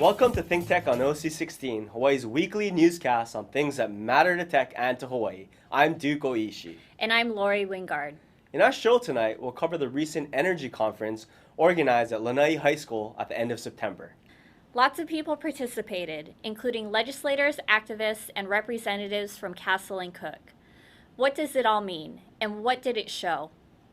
Welcome to Think Tech on OC16, Hawaii's weekly newscast on things that matter to tech and to Hawaii. I'm Duke Oishi. And I'm Lori Wingard. In our show tonight, we'll cover the recent energy conference organized at Lanai High School at the end of September. Lots of people participated, including legislators, activists, and representatives from Castle and Cook. What does it all mean, and what did it show?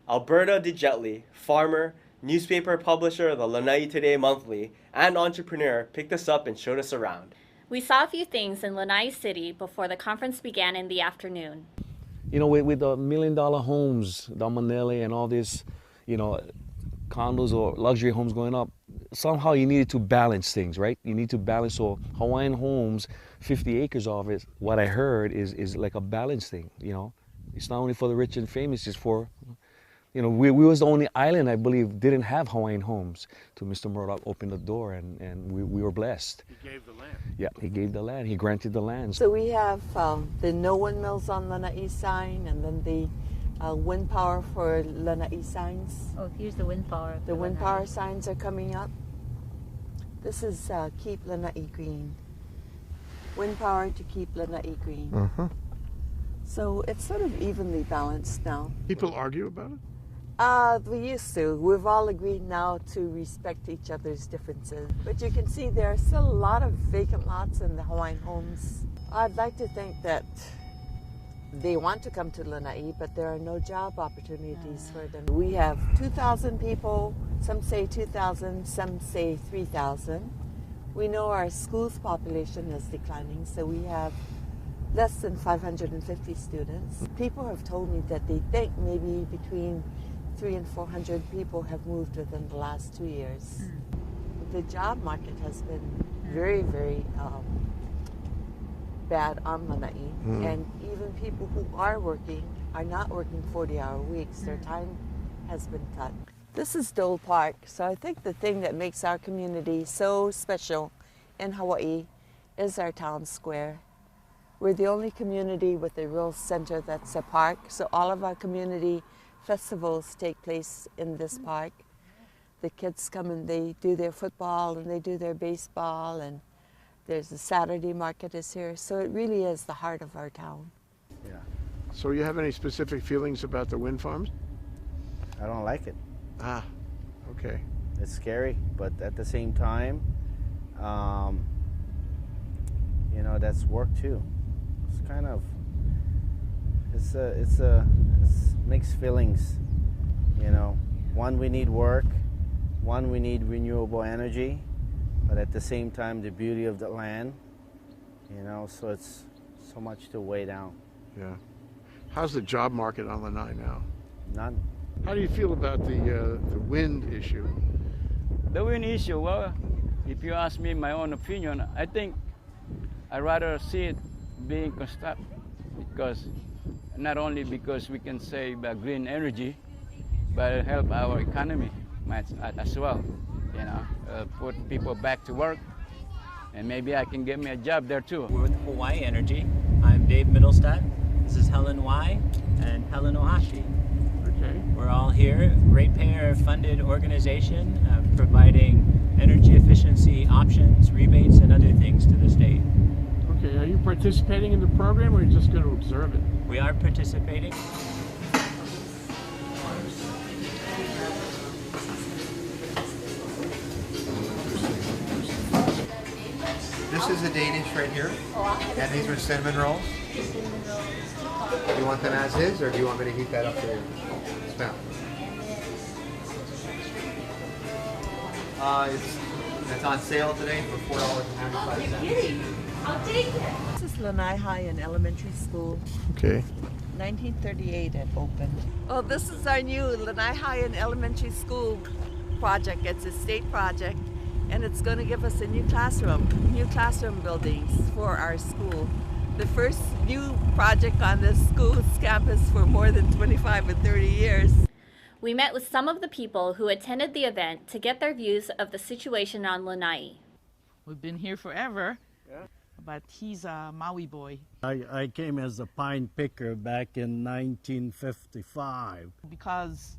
Alberta DeJetley, farmer, newspaper publisher of the Lanai Today Monthly, and entrepreneur, picked us up and showed us around. We saw a few things in Lanai City before the conference began in the afternoon. You know, with the $1 million homes, the Manele and all this, condos or luxury homes going up, somehow you needed to balance things, right? You need to balance. So Hawaiian homes, 50 acres of it, what I heard is like a balance thing, It's not only for the rich and famous, it's for, we was the only island, I believe, didn't have Hawaiian homes. Till Mr. Murdoch opened the door and we were blessed. He gave the land. Yeah, he gave the land. He granted the land. So we have the no windmills on Lanai sign, and then the wind power for Lanai signs. Oh, here's the wind power. The wind power signs are coming up. This is Keep Lanai Green. Wind power to keep Lanai green. Mm-hmm. So it's sort of evenly balanced now. People argue about it? We used to. We've all agreed now to respect each other's differences. But you can see there are still a lot of vacant lots in the Hawaiian homes. I'd like to think that they want to come to Lanai, but there are no job opportunities for them. We have 2,000 people. Some say 2,000, some say 3,000. We know our school's population is declining, so we have less than 550 students. People have told me that they think maybe between 300 and 400 people have moved within the last 2 years. The job market has been very, very bad on Lanai, and even people who are working are not working 40-hour weeks. Their time has been cut. This is Dole Park, so I think the thing that makes our community so special in Hawaii is our town square. We're the only community with a real center that's a park, so all of our community festivals take place in this park. The kids come and they do their football and they do their baseball, and there's the Saturday market is here, so it really is the heart of our town. Yeah, So you have any specific feelings about the wind farms? I don't like it. Ah, okay. It's scary, but at the same time, that's work too. It's kind of, it's mixed feelings, One, we need work. One, we need renewable energy, but at the same time, the beauty of the land, so it's so much to weigh down. Yeah. How's the job market on Lanai now? None. How do you feel about the wind issue? The wind issue, well, if you ask me my own opinion, I think I'd rather see it being constructed, because not only because we can save green energy, but it help our economy as well. Put people back to work, and maybe I can get me a job there too. We're with Hawaii Energy. I'm Dave Middlestadt. This is Helen Y. and Helen Ohashi. Okay. We're all here, ratepayer-funded organization providing energy efficiency options, rebates, and other things to the state. Okay, are you participating in the program, or are you just going to observe it? We are participating. This is a Danish right here, and these are cinnamon rolls. Do you want them as is, or do you want me to heat that up for you? Smell. It's on sale today for $4.95. I'll take it. This is Lanai High and Elementary School. Okay. 1938 it opened. Oh, this is our new Lanai High and Elementary School project. It's a state project, and it's going to give us a new classroom buildings for our school. The first new project on this school's campus for more than 25 or 30 years. We met with some of the people who attended the event to get their views of the situation on Lanai. We've been here forever, but he's a Maui boy. I came as a pine picker back in 1955. Because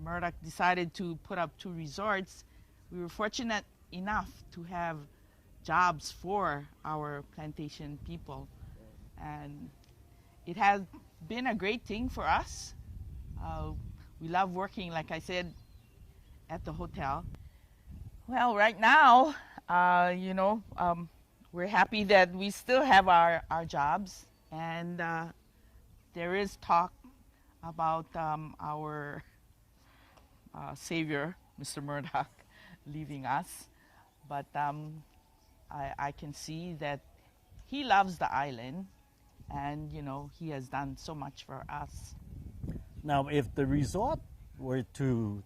Murdoch decided to put up 2 resorts, we were fortunate enough to have jobs for our plantation people. And it has been a great thing for us. We love working, like I said, at the hotel. Well, right now, we're happy that we still have our jobs, and there is talk about our savior, Mr. Murdoch, leaving us. But I can see that he loves the island, and he has done so much for us. Now, if the resort were to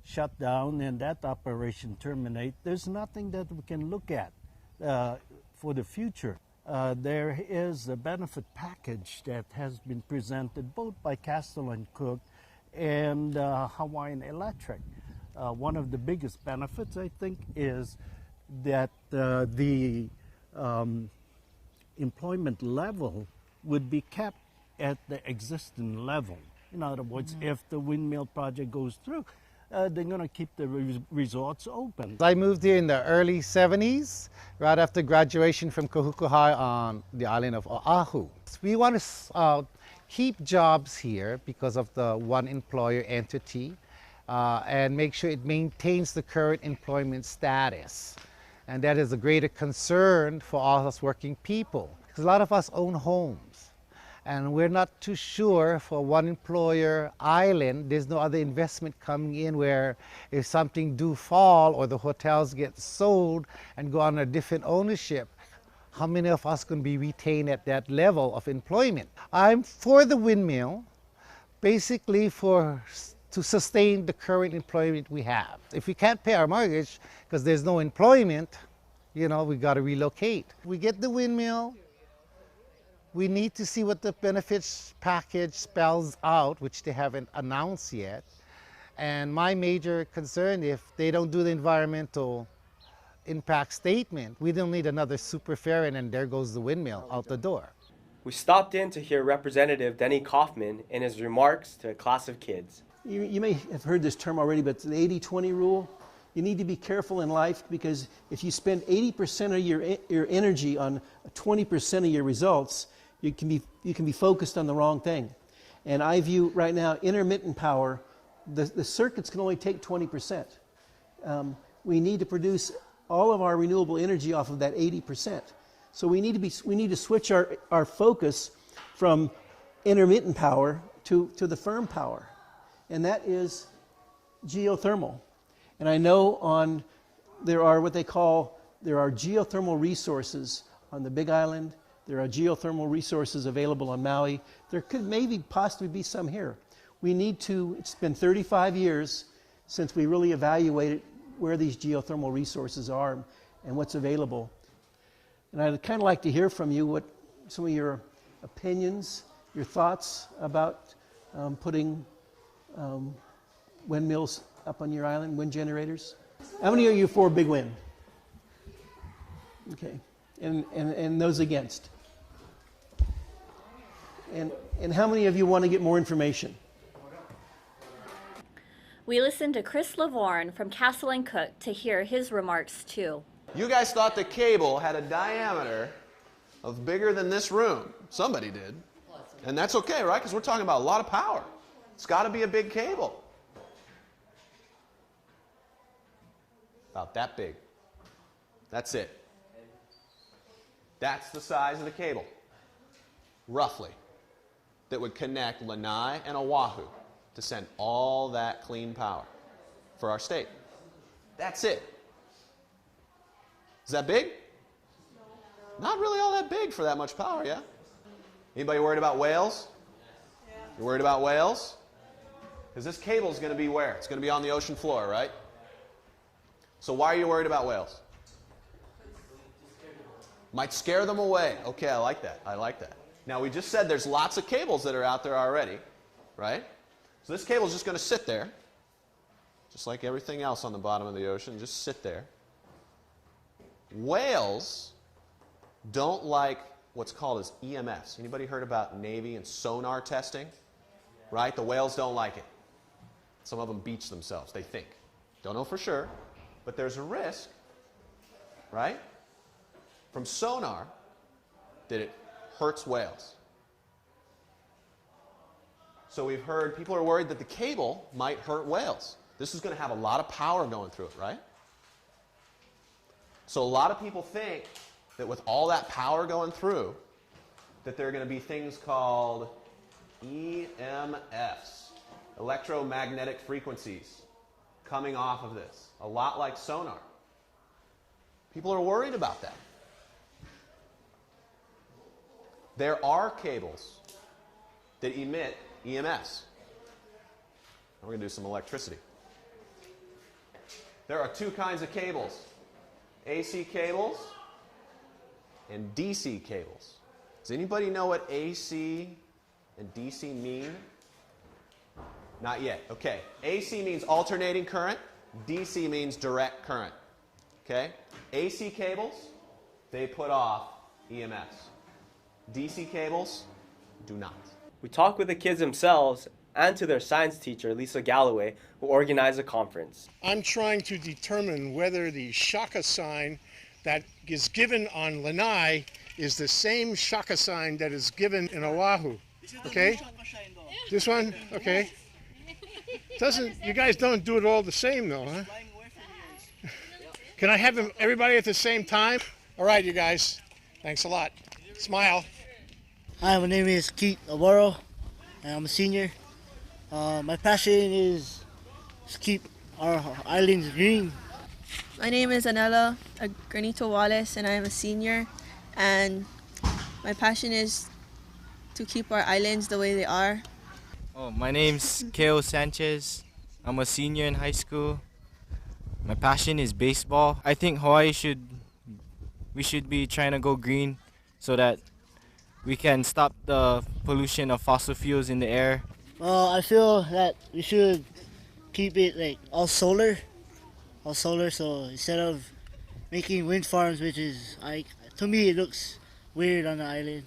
shut down and that operation terminate, there's nothing that we can look at for the future. There is a benefit package that has been presented both by Castle and Cook and Hawaiian Electric. One of the biggest benefits, I think, is that the employment level would be kept at the existing level. In other words, if the windmill project goes through, they're going to keep the resorts open. I moved here in the early 70s, right after graduation from Kahuku High on the island of Oahu. We want to keep jobs here because of the one employer entity and make sure it maintains the current employment status. And that is a greater concern for all us working people. Because a lot of us own homes. And we're not too sure for one employer island, there's no other investment coming in where if something do fall or the hotels get sold and go on a different ownership, how many of us can be retained at that level of employment? I'm for the windmill, basically to sustain the current employment we have. If we can't pay our mortgage because there's no employment, we got to relocate. We get the windmill. We need to see what the benefits package spells out, which they haven't announced yet. And my major concern, if they don't do the environmental impact statement, we don't need another super fair, and then there goes the windmill out the door. We stopped in to hear Representative Denny Kaufman in his remarks to a class of kids. You may have heard this term already, but it's the 80-20 rule. You need to be careful in life because if you spend 80% of your energy on 20% of your results, you can be focused on the wrong thing. And I view right now intermittent power, the circuits can only take 20%. We need to produce all of our renewable energy off of that 80%. So we need to switch our focus from intermittent power to the firm power. And that is geothermal. And I know there are geothermal resources on the Big Island. There are geothermal resources available on Maui. There could maybe possibly be some here. It's been 35 years since we really evaluated where these geothermal resources are and what's available. And I'd kind of like to hear from you what some of your opinions, your thoughts about putting windmills up on your island, wind generators. How many are you for big wind? Okay. And those against? And how many of you want to get more information? We listened to Chris Lavorne from Castle and Cook to hear his remarks too. You guys thought the cable had a diameter of bigger than this room. Somebody did. And that's okay, right? Because we're talking about a lot of power. It's got to be a big cable. About that big. That's it. That's the size of the cable, roughly, that would connect Lanai and Oahu to send all that clean power for our state. That's it. Is that big? Not really all that big for that much power, yeah? Anybody worried about whales? You worried about whales? Because this cable is going to be where? It's going to be on the ocean floor, right? So why are you worried about whales? Might scare them away. Okay, I like that. I like that. Now, we just said there's lots of cables that are out there already, right? So this cable is just going to sit there, just like everything else on the bottom of the ocean, just sit there. Whales don't like what's called as EMFs. Anybody heard about Navy and sonar testing? Right? The whales don't like it. Some of them beach themselves, they think. Don't know for sure, but there's a risk right? From sonar that it hurts whales. So we've heard people are worried that the cable might hurt whales. This is going to have a lot of power going through it, right? So a lot of people think that with all that power going through, that there are going to be things called EMFs, electromagnetic frequencies, coming off of this, a lot like sonar. People are worried about that. There are cables that emit EMS. We're going to do some electricity. There are two kinds of cables, AC cables and DC cables. Does anybody know what AC and DC mean? Not yet. Okay. AC means alternating current. DC means direct current. Okay? AC cables, they put off EMFs. DC cables do not. We talked with the kids themselves and to their science teacher, Lisa Galloway, who organized the conference. I'm trying to determine whether the shaka sign that is given on Lanai is the same shaka sign that is given in Oahu. Okay? This one? Okay. You guys don't do it all the same though, huh? Can I have everybody at the same time? All right, you guys. Thanks a lot. Smile. Hi, my name is Keith Navarro, and I'm a senior. My passion is to keep our islands green. My name is Anela Granito Wallace, and I'm a senior. And my passion is to keep our islands the way they are. Oh, my name's Keo Sanchez. I'm a senior in high school. My passion is baseball. I think Hawaii we should be trying to go green so that we can stop the pollution of fossil fuels in the air. I feel that we should keep it like all solar. So instead of making wind farms, which is to me it looks weird on the island.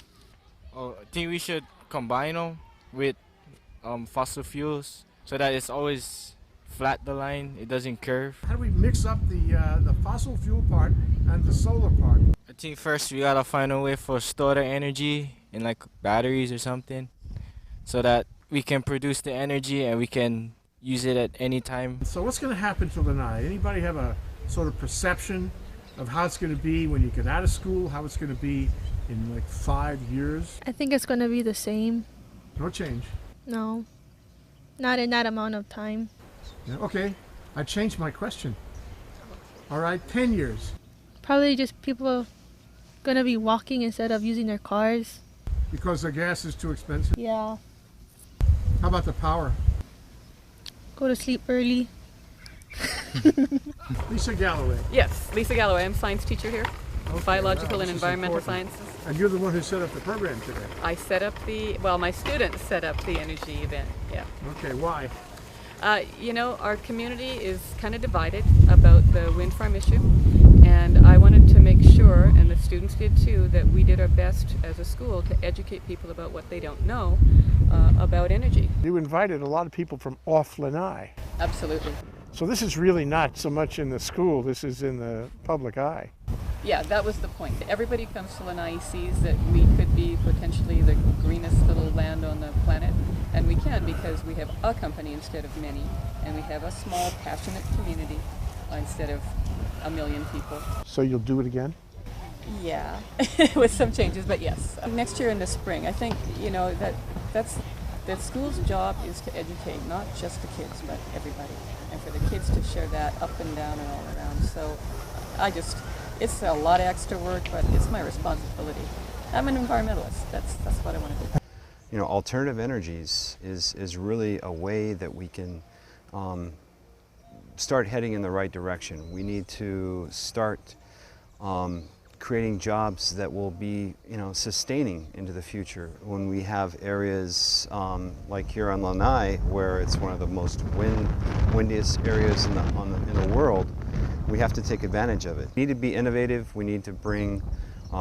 Oh, I think we should combine them with fossil fuels so that it's always flat, the line, it doesn't curve. How do we mix up the fossil fuel part and the solar part? I think first we gotta find a way for store the energy in like batteries or something so that we can produce the energy and we can use it at any time. So what's going to happen to Lanai? Anybody have a sort of perception of how it's going to be when you get out of school, how it's going to be in like 5 years? I think it's going to be the same. No change? No, not in that amount of time. Yeah, okay, I changed my question. All right, 10 years. Probably just people going to be walking instead of using their cars. Because the gas is too expensive? Yeah. How about the power? Go to sleep early. Lisa Galloway. Yes, Lisa Galloway. I'm a science teacher here. Okay, Biological wow, and this is environmental important. sciences. And you're the one who set up the program today. I set up my students set up the energy event, yeah. Okay, why? Our community is kind of divided about the wind farm issue, and I wanted to make sure, and the students did too, that we did our best as a school to educate people about what they don't know about energy. You invited a lot of people from off Lanai. Absolutely. So this is really not so much in the school, this is in the public eye. Yeah, that was the point. Everybody comes to Lanai sees that we could be potentially the greenest little land on the planet, and we can because we have a company instead of many, and we have a small, passionate community instead of a million people. So you'll do it again? Yeah, with some changes, but yes. Next year in the spring, I think, that school's job is to educate, not just the kids, but everybody, and for the kids to share that up and down and all around. So it's a lot of extra work, but it's my responsibility. I'm an environmentalist. That's what I want to do. Alternative energies is really a way that we can start heading in the right direction. We need to start creating jobs that will be, sustaining into the future. When we have areas like here on Lanai, where it's one of the most windiest areas in the world, we have to take advantage of it. We need to be innovative. We need to bring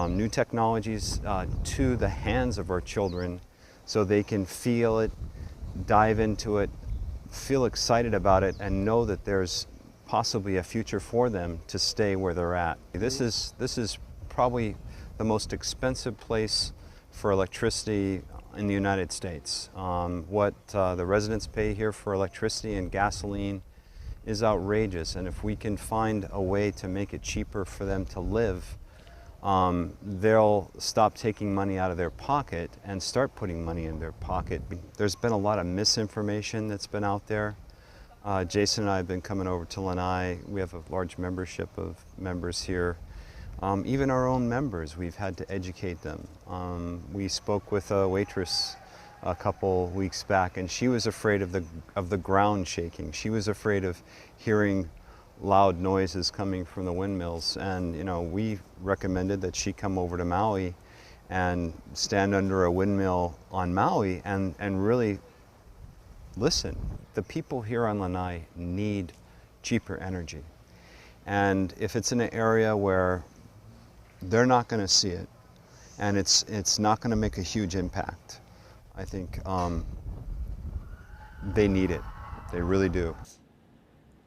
new technologies to the hands of our children so they can feel it, dive into it, feel excited about it, and know that there's possibly a future for them to stay where they're at. This is probably the most expensive place for electricity in the United States. What the residents pay here for electricity and gasoline is outrageous, and if we can find a way to make it cheaper for them to live, they'll stop taking money out of their pocket and start putting money in their pocket. There's been a lot of misinformation that's been out there. Jason and I have been coming over to Lanai. We have a large membership of members here. Even our own members, we've had to educate them. We spoke with a waitress a couple weeks back, and she was afraid of the ground shaking. She was afraid of hearing loud noises coming from the windmills, and we recommended that she come over to Maui and stand under a windmill on Maui and really listen. The people here on Lanai need cheaper energy, and if it's in an area where they're not going to see it and it's not going to make a huge impact, I think they need it. They really do.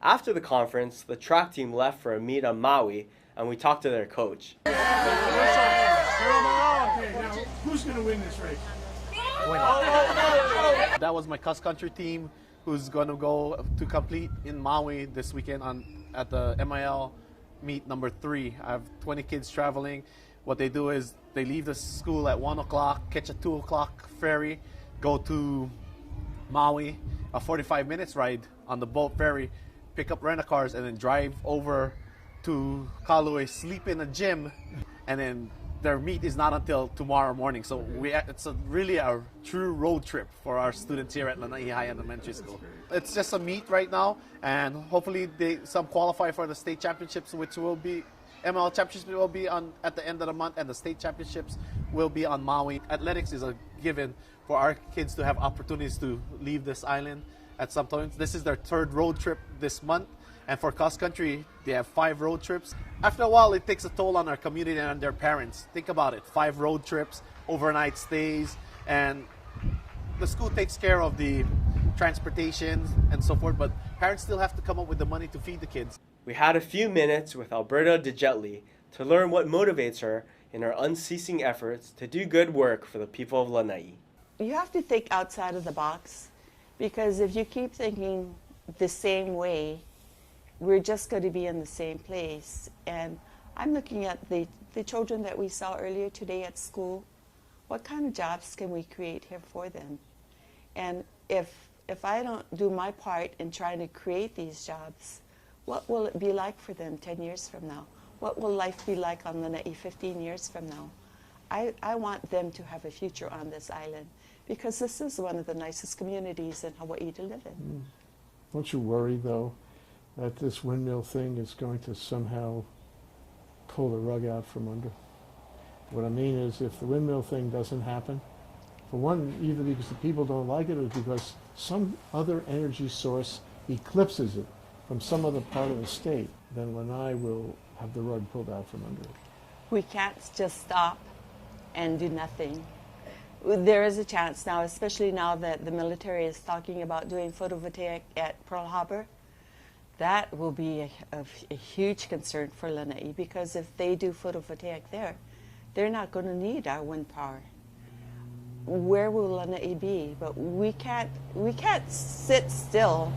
After the conference, the track team left for a meet on Maui, and we talked to their coach. Okay, now, who's going to win this race? That was my cross-country team who's going to go to complete in Maui this weekend at the MIL meet number 3. I have 20 kids traveling. What they do is they leave the school at 1 o'clock, catch a 2 o'clock ferry, go to Maui, a 45 minutes ride on the boat ferry, pick up rent-a-cars, and then drive over to Kaului, sleep in a gym, and then their meet is not until tomorrow morning. So it's really a true road trip for our students here at Lanai High Elementary School. It's just a meet right now, and hopefully some qualify for the state championships, which will be ML championships will be at the end of the month, and the state championships will be on Maui. Athletics is a given for our kids to have opportunities to leave this island at some point. This is their 3rd road trip this month, and for cross country, they have 5 road trips. After a while, it takes a toll on our community and on their parents. Think about it, 5 road trips, overnight stays, and the school takes care of the transportation and so forth, but parents still have to come up with the money to feed the kids. We had a few minutes with Alberta DeJetley to learn what motivates her in her unceasing efforts to do good work for the people of Lanai. You have to think outside of the box, because if you keep thinking the same way, we're just going to be in the same place. And I'm looking at the children that we saw earlier today at school. What kind of jobs can we create here for them? And if I don't do my part in trying to create these jobs, what will it be like for them 10 years from now? What will life be like on Lanai 15 years from now? I want them to have a future on this island, because this is one of the nicest communities in Hawaii to live in. Don't you worry, though, that this windmill thing is going to somehow pull the rug out from under? What I mean is, if the windmill thing doesn't happen, for one, either because the people don't like it or because some other energy source eclipses it from some other part of the state, then Lanai will have the rug pulled out from under it. We can't just stop and do nothing. There is a chance now, especially now that the military is talking about doing photovoltaic at Pearl Harbor. That will be a huge concern for Lanai, because if they do photovoltaic there, they're not going to need our wind power. Where will Lanai be? But we can't sit still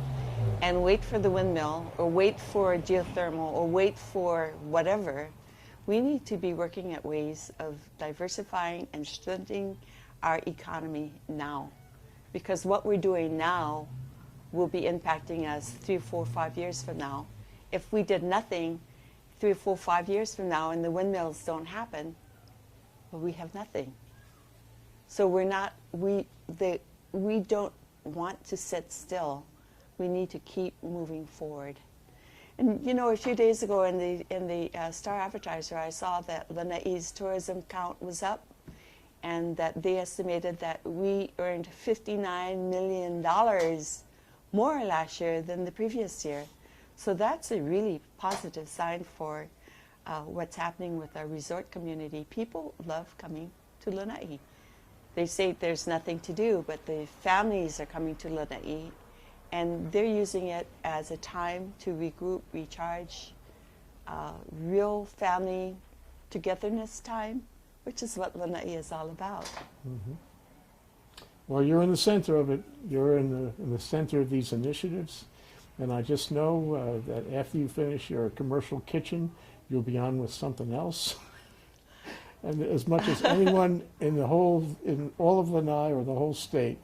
and wait for the windmill, or wait for geothermal, or wait for whatever. We need to be working at ways of diversifying and strengthening our economy now, because what we're doing now will be impacting us 3, 4, 5 years from now. If we did nothing 3, 4, 5 years from now and the windmills don't happen, well, we have nothing. So we don't want to sit still. We need to keep moving forward. And you know, a few days ago in the Star Advertiser, I saw that Lanai's tourism count was up, and that they estimated that we earned $59 million more last year than the previous year. So that's a really positive sign for what's happening with our resort community. People love coming to Lanai. They say there's nothing to do, but the families are coming to Lanai, and they're using it as a time to regroup, recharge, real family togetherness time, which is what Lanai is all about. Mm-hmm. Well, you're in the center of it. You're in the center of these initiatives. And I just know that after you finish your commercial kitchen, you'll be on with something else. And as much as anyone in all of Lanai or the whole state,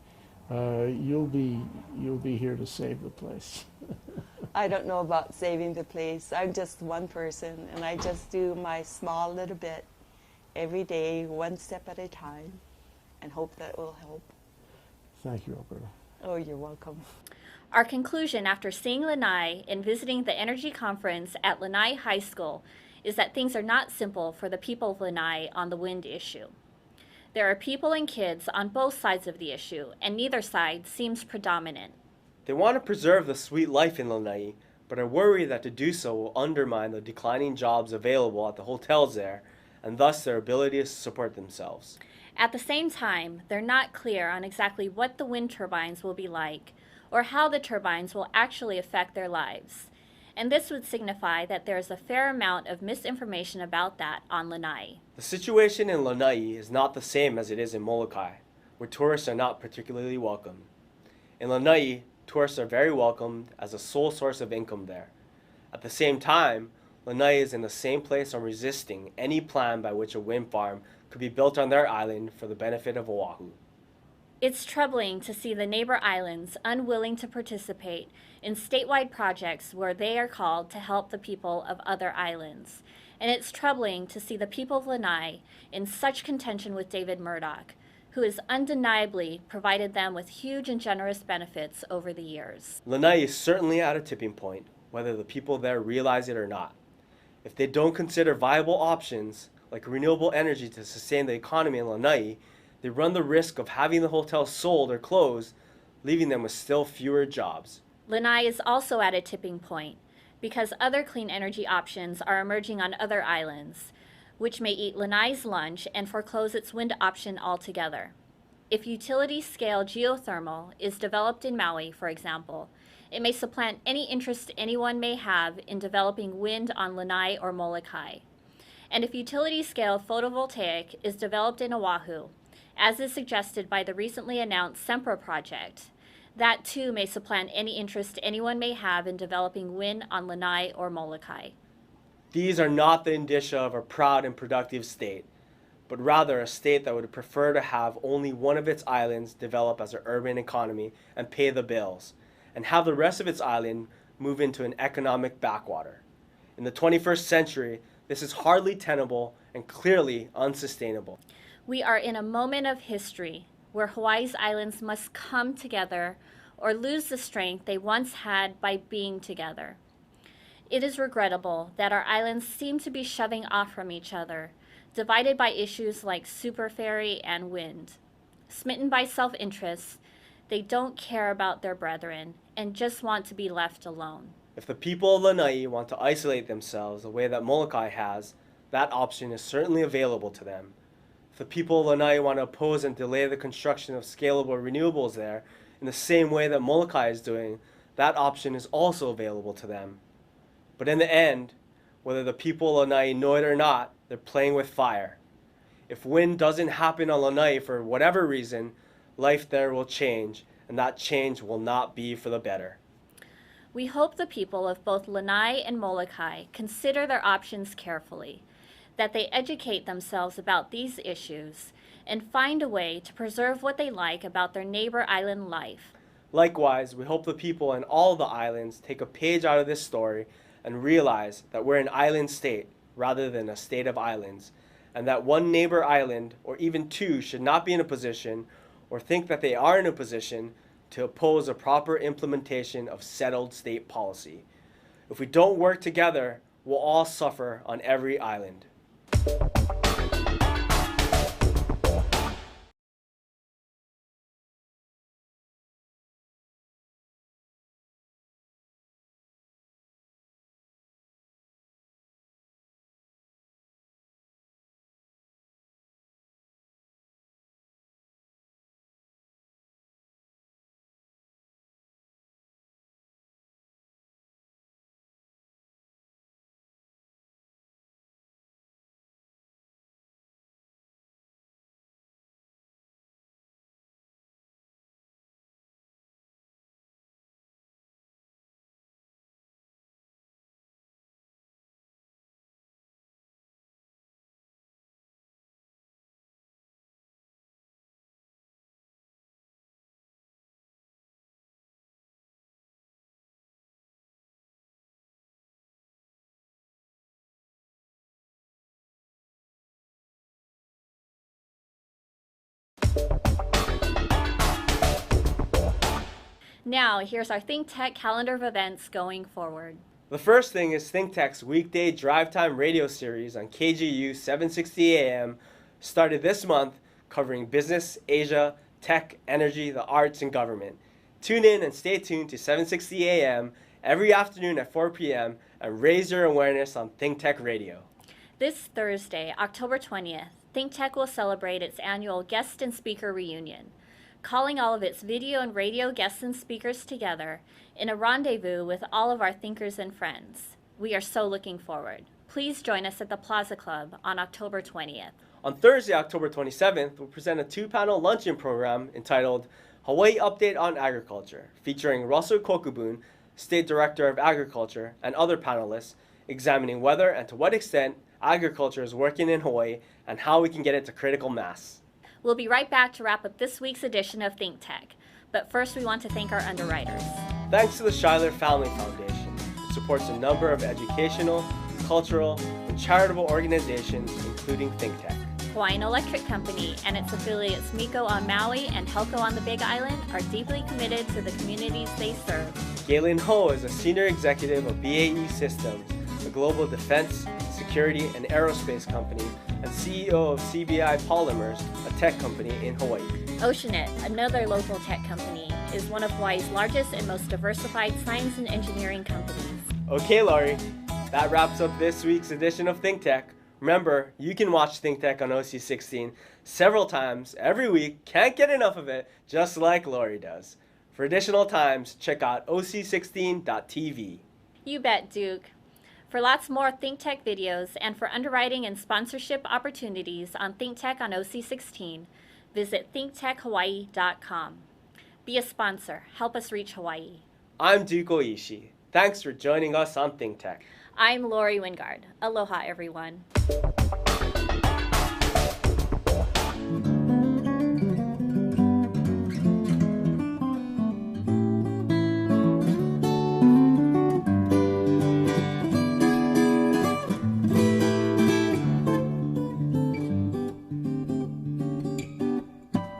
you'll be here to save the place. I don't know about saving the place. I'm just one person, and I just do my small little bit every day, one step at a time, and hope that will help. Thank you, Alberta. Oh, you're welcome. Our conclusion after seeing Lanai and visiting the energy conference at Lanai High School is that things are not simple for the people of Lanai on the wind issue. There are people and kids on both sides of the issue, and neither side seems predominant. They want to preserve the sweet life in Lanai, but are worried that to do so will undermine the declining jobs available at the hotels there, and thus their ability to support themselves. At the same time, they're not clear on exactly what the wind turbines will be like, or how the turbines will actually affect their lives. And this would signify that there is a fair amount of misinformation about that on Lanai. The situation in Lanai is not the same as it is in Molokai, where tourists are not particularly welcome. In Lanai, tourists are very welcomed as a sole source of income there. At the same time, Lanai is in the same place on resisting any plan by which a wind farm could be built on their island for the benefit of Oahu. It's troubling to see the neighbor islands unwilling to participate in statewide projects where they are called to help the people of other islands. And it's troubling to see the people of Lanai in such contention with David Murdoch, who has undeniably provided them with huge and generous benefits over the years. Lanai is certainly at a tipping point, whether the people there realize it or not. If they don't consider viable options, like renewable energy to sustain the economy in Lanai, they run the risk of having the hotel sold or closed, leaving them with still fewer jobs. Lanai is also at a tipping point because other clean energy options are emerging on other islands, which may eat Lanai's lunch and foreclose its wind option altogether. If utility-scale geothermal is developed in Maui, for example, it may supplant any interest anyone may have in developing wind on Lanai or Molokai. And if utility-scale photovoltaic is developed in Oahu, as is suggested by the recently announced Sempra project, that too may supplant any interest anyone may have in developing wind on Lanai or Molokai. These are not the indicia of a proud and productive state, but rather a state that would prefer to have only one of its islands develop as an urban economy and pay the bills, and have the rest of its island move into an economic backwater. In the 21st century, this is hardly tenable and clearly unsustainable. We are in a moment of history where Hawaii's islands must come together or lose the strength they once had by being together. It is regrettable that our islands seem to be shoving off from each other, divided by issues like super ferry and wind. Smitten by self-interest, they don't care about their brethren and just want to be left alone. If the people of Lanai want to isolate themselves the way that Molokai has, that option is certainly available to them. If the people of Lanai want to oppose and delay the construction of scalable renewables there in the same way that Molokai is doing, that option is also available to them. But in the end, whether the people of Lanai know it or not, they're playing with fire. If wind doesn't happen on Lanai for whatever reason, life there will change, and that change will not be for the better. We hope the people of both Lanai and Molokai consider their options carefully, that they educate themselves about these issues, and find a way to preserve what they like about their neighbor island life. Likewise, we hope the people in all the islands take a page out of this story and realize that we're an island state rather than a state of islands, and that one neighbor island, or even two, should not be in a position, or think that they are in a position, to oppose a proper implementation of settled state policy. If we don't work together, we'll all suffer on every island. Now, here's our Think Tech calendar of events going forward. The first thing is Think Tech's weekday drive time radio series on KGU 760 AM, started this month, covering business, Asia, tech, energy, the arts, and government. Tune in and stay tuned to 760 AM every afternoon at 4 p.m. and raise your awareness on Think Tech Radio. This Thursday, October 20th, Think Tech will celebrate its annual Guest and Speaker Reunion, calling all of its video and radio guests and speakers together in a rendezvous with all of our thinkers and friends. We are so looking forward. Please join us at the Plaza Club on October 20th. On Thursday, October 27th, we'll present a two-panel luncheon program entitled Hawaii Update on Agriculture, featuring Russell Kokubun, State Director of Agriculture, and other panelists, examining whether and to what extent agriculture is working in Hawaii and how we can get it to critical mass. We'll be right back to wrap up this week's edition of Think Tech, but first we want to thank our underwriters. Thanks to the Schuyler Family Foundation, which supports a number of educational, cultural, and charitable organizations, including Think Tech. Hawaiian Electric Company and its affiliates Miko on Maui and Helco on the Big Island are deeply committed to the communities they serve. Galen Ho is a senior executive of BAE Systems, a global defense, security, and aerospace company, and CEO of CBI Polymers, a tech company in Hawaii. Oceanet, another local tech company, is one of Hawaii's largest and most diversified science and engineering companies. Okay, Laurie, that wraps up this week's edition of Think Tech. Remember, you can watch Think Tech on OC16 several times every week. Can't get enough of it, just like Laurie does. For additional times, check out OC16.tv. You bet, Duke. For lots more Think Tech videos and for underwriting and sponsorship opportunities on Think Tech on OC16, visit thinktechhawaii.com. Be a sponsor. Help us reach Hawaii. I'm Duke Oishi. Thanks for joining us on Think Tech. I'm Lori Wingard. Aloha, everyone.